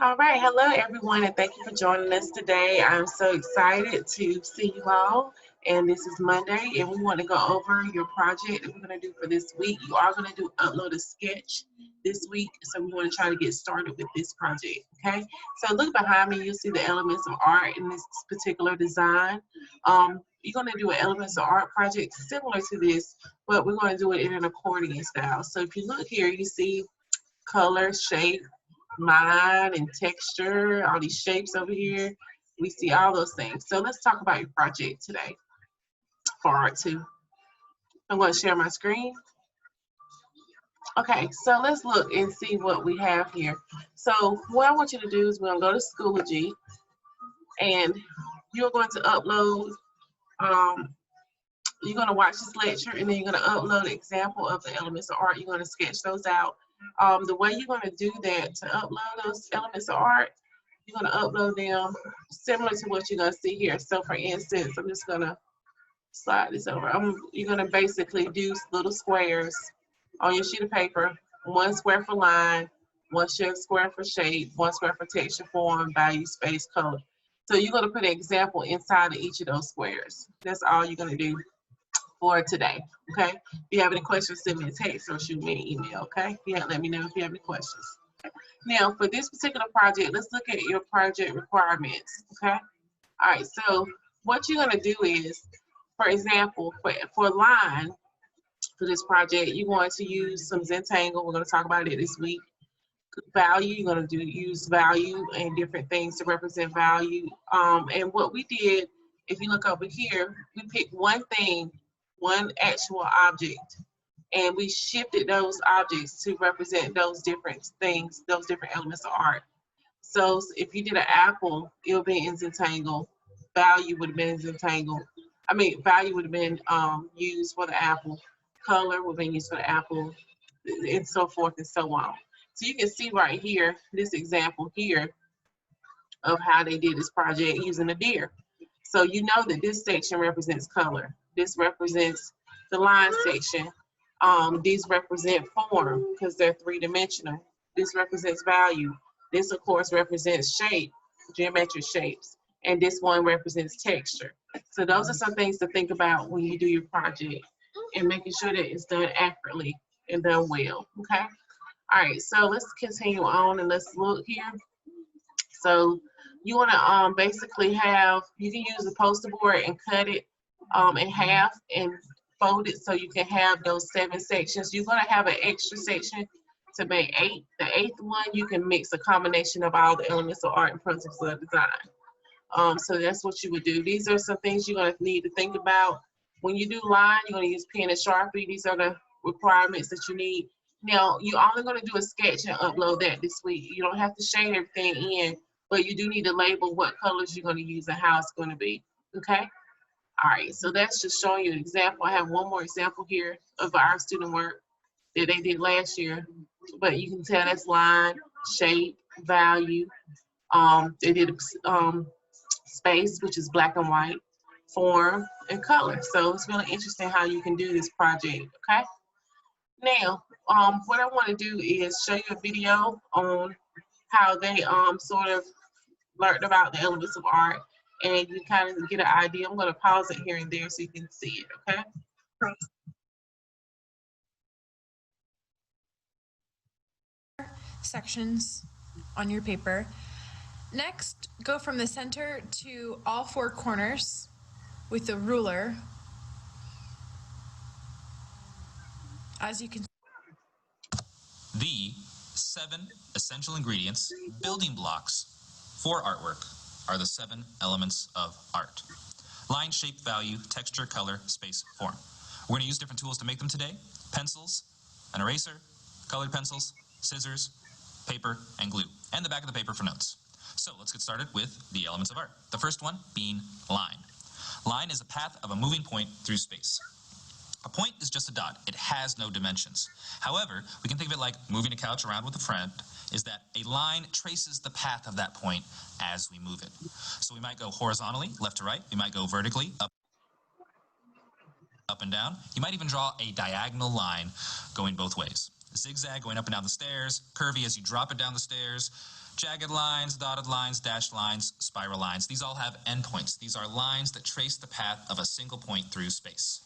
All right, hello everyone, and thank you for joining us today. I'm so excited to see you all. And this is Monday, and we want to go over your project that we're going to do for this week. You are going to upload a sketch this week, so we want to try to get started with this project. Okay, so look behind me, you'll see the elements of art in this particular design. You're going to do an elements of art project similar to this, but we're going to do it in an accordion style. So if you look here, you see color, shape, line, and texture, all these shapes over here. We see all those things. So let's talk about your project today for Art 2. I'm going to share my screen. Okay, so let's look and see what we have here. So what I want you to do is we're going to go to Schoology, and you're going to upload, you're going to watch this lecture, and then you're going to upload an example of the elements of art. You're going to sketch those out. The way you're going to do that to upload those elements of art, you're going to upload them similar to what you're going to see here. So for instance, I'm just going to slide this over. You're going to basically do little squares on your sheet of paper, 1 square for line, 1 square for shape, 1 square for texture, form, value, space, color. So you're going to put an example inside of each of those squares. That's all you're going to do for today, okay? If you have any questions, send me a text or shoot me an email, okay? Yeah, let me know if you have any questions. Now, for this particular project, let's look at your project requirements, okay? All right, so what you're gonna do is, for example, for line, for this project, you want to use some Zentangle. We're gonna talk about it this week. Value, you're gonna use value and different things to represent value. And what we did, if you look over here, we picked one thing, one actual object, and we shifted those objects to represent those different things, those different elements of art. So if you did an apple, it would be in Zentangle. Value would have been in Zentangle. Value would have been used for the apple. Color would have been used for the apple, and so forth and so on. So you can see right here, this example here of how they did this project using a deer. So you know that this section represents color. This represents the line section. These represent form because they're three-dimensional. This represents value. This, of course, represents shape, geometric shapes. And this one represents texture. So those are some things to think about when you do your project and making sure that it's done accurately and done well, okay? All right, so let's continue on and let's look here. So you want to basically you can use a poster board and cut it in half and fold it so you can have those 7 sections. You're going to have an extra section to make 8. The 8th one, you can mix a combination of all the elements of art and principles of design. So that's what you would do. These are some things you're going to need to think about. When you do line, you're going to use pen and Sharpie. These are the requirements that you need. Now, you're only going to do a sketch and upload that this week. You don't have to shade everything in, but you do need to label what colors you're going to use and how it's going to be, okay? All right, so that's just showing you an example. I have one more example here of our student work that they did last year, but you can tell that's line, shape, value. They did space, which is black and white, form, and color. So it's really interesting how you can do this project, okay? Now, what I want to do is show you a video on how they sort of learned about the elements of art, and you kind of get an idea. I'm going to pause it here and there so you can see it, okay? Sections on your paper. Next, go from the center to all 4 corners with the ruler. As you can The 7 essential ingredients, building blocks for artwork, are the 7 elements of art. Line, shape, value, texture, color, space, form. We're going to use different tools to make them today. Pencils, an eraser, colored pencils, scissors, paper, and glue, and the back of the paper for notes. So let's get started with the elements of art. The first one being line. Line is a path of a moving point through space. A point is just a dot. It has no dimensions. However, we can think of it like moving a couch around with a friend, is that a line traces the path of that point as we move it. So we might go horizontally, left to right. We might go vertically, up and down. You might even draw a diagonal line going both ways. zigzag going up and down the stairs, curvy as you drop it down the stairs, jagged lines, dotted lines, dashed lines, spiral lines. These all have endpoints. These are lines that trace the path of a single point through space.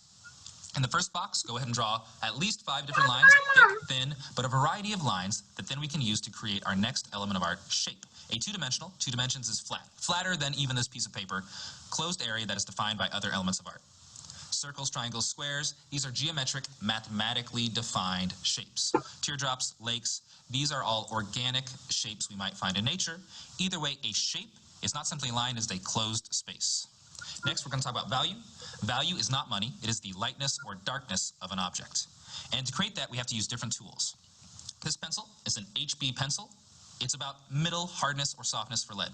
In the first box, go ahead and draw at least 5 different lines, thick, thin, but a variety of lines that then we can use to create our next element of art, shape. A two-dimensional, 2 dimensions is flat, flatter than even this piece of paper, closed area that is defined by other elements of art. Circles, triangles, squares, these are geometric, mathematically defined shapes. Teardrops, lakes, these are all organic shapes we might find in nature. Either way, a shape is not simply a line, it's a closed space. Next, we're going to talk about value. Value is not money, it is the lightness or darkness of an object. And to create that, we have to use different tools. This pencil is an HB pencil. It's about middle hardness or softness for lead.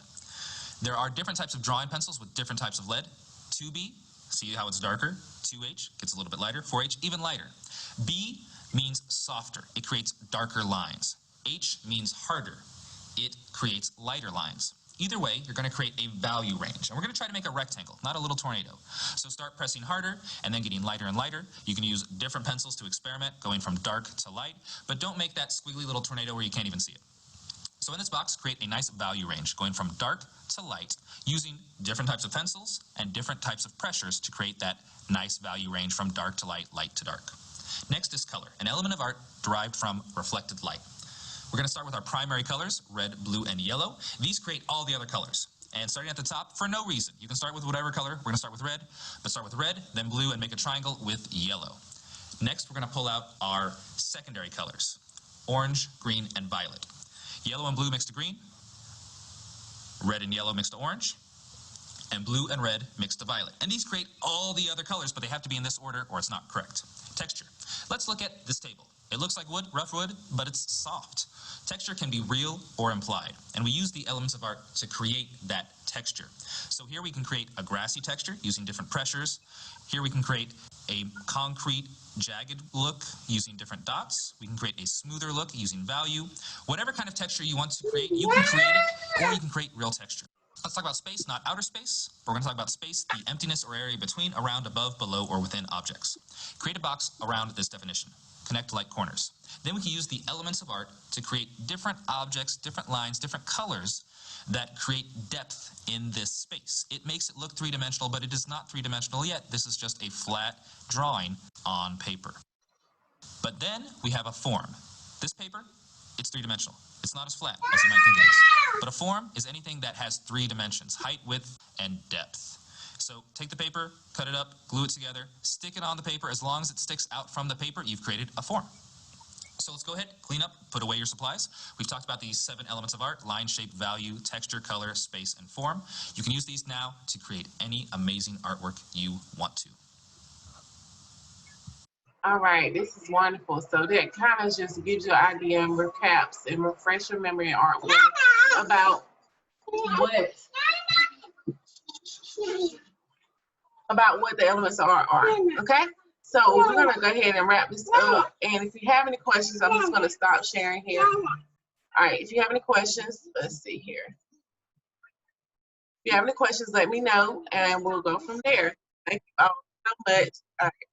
There are different types of drawing pencils with different types of lead. 2B, see how it's darker? 2H gets a little bit lighter. 4H, even lighter. B means softer. It creates darker lines. H means harder. It creates lighter lines. Either way, you're going to create a value range. And we're going to try to make a rectangle, not a little tornado. So start pressing harder and then getting lighter and lighter. You can use different pencils to experiment, going from dark to light. But don't make that squiggly little tornado where you can't even see it. So in this box, create a nice value range, going from dark to light, using different types of pencils and different types of pressures to create that nice value range from dark to light, light to dark. Next is color, an element of art derived from reflected light. We're going to start with our primary colors, red, blue, and yellow. These create all the other colors. And starting at the top, for no reason. You can start with whatever color. We're going to start with red, but start with red, then blue, and make a triangle with yellow. Next, we're going to pull out our secondary colors, orange, green, and violet. Yellow and blue mixed to green, red and yellow mixed to orange, and blue and red mixed to violet. And these create all the other colors, but they have to be in this order or it's not correct. Texture. Let's look at this table. It looks like wood, rough wood, but it's soft. Texture can be real or implied, and we use the elements of art to create that texture. So here we can create a grassy texture using different pressures. Here we can create a concrete, jagged look using different dots. We can create a smoother look using value. Whatever kind of texture you want to create, you can create it, or you can create real texture. Let's talk about space, not outer space. We're going to talk about space, the emptiness or area between, around, above, below, or within objects. Create a box around this definition. Connect like corners. Then we can use the elements of art to create different objects, different lines, different colors that create depth in this space. It makes it look three-dimensional, but it is not three-dimensional yet. This is just a flat drawing on paper. But then we have a form. This paper, it's three-dimensional. It's not as flat as you might think it is. But a form is anything that has 3 dimensions, height, width, and depth. So take the paper, cut it up, glue it together, stick it on the paper. As long as it sticks out from the paper, you've created a form. So let's go ahead, clean up, put away your supplies. We've talked about these 7 elements of art: line, shape, value, texture, color, space, and form. You can use these now to create any amazing artwork you want to. All right, this is wonderful. So that kind of just gives you an idea and recaps and refresh your memory and art about what the elements of art are. Okay, so we're gonna go ahead and wrap this up. And if you have any questions, I'm just gonna stop sharing here. All right, if you have any questions, let's see here. If you have any questions, let me know, and we'll go from there. Thank you all so much. All right.